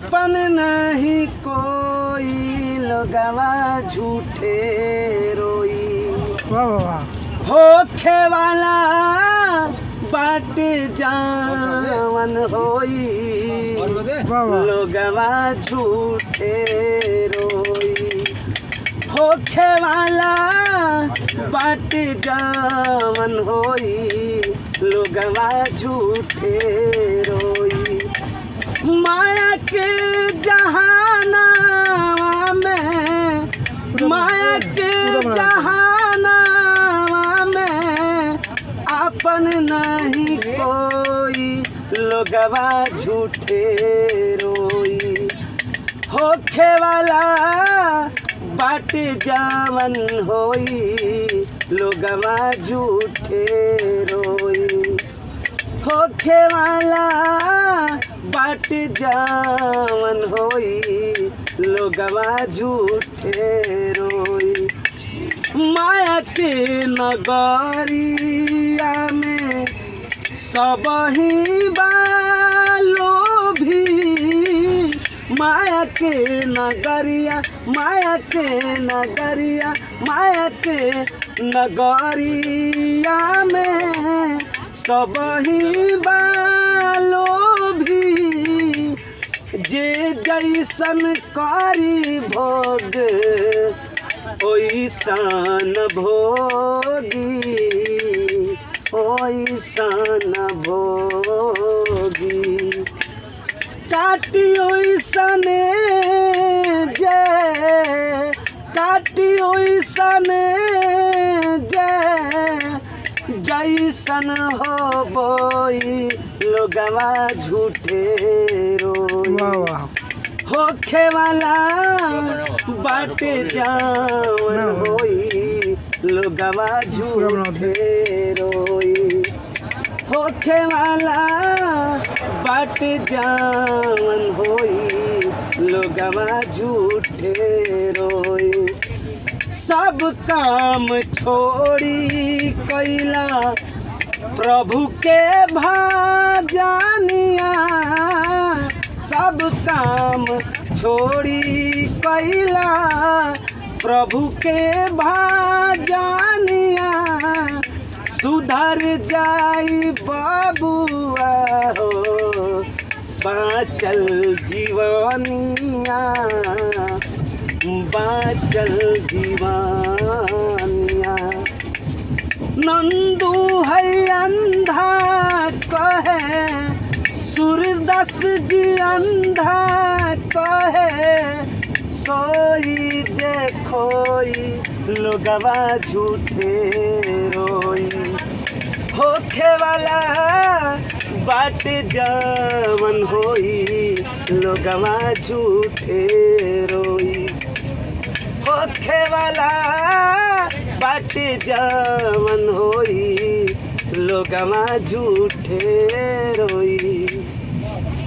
आपन नहीं कोई लोगवा झूठे रोई। वाह वाह वाह। होखे वाला बाट जावन होई वाह वाह। लोगवा झूठे रोई। होखे वाला बाट जावन होई लोगवा झूठे रोई। माया के जहानावा में, माया के जहानावा में अपन नहीं कोई लोगवा झूठे रोई। होखे वाला बाट जावन होई लोगवा झूठे रोई। होखे वाला बाट जावन होई लोगवा झूठे रोई। माया के नगरिया में सब ही बालो भी। माया के नगरिया, माया के नगरिया, माया के नगरिया में सब ही बालो भी। जे जैसन करी भोग ओइसन भोगी, ओइसन भोगी। काटी ओइसने जे, काटी ओइसने जे जैसन हो बोई लोगवा झूठे रोई। वाह वाह। होखे वाला बाट जावन होई लोगवा झूठे रोई। होखे वाला बाट जावन होई लोगवा झूठे रोई। सब काम छोड़ी कैला प्रभु के भजनिया। सब काम छोड़ी कैला प्रभु के भजनिया। सुधर जाई बबुआ हो बाँचल जीवनिया, बाँचल जीवनिया। नंदू है अंधा कहे, सूरदास जी अंधा कहे। सोई जे खोई लोगवा झूठे रोई। होखे वाला बाट जावन होई लोगवा झूठे रोई। होखे वाला बाट जावन होई लोगवा झूठे रोई।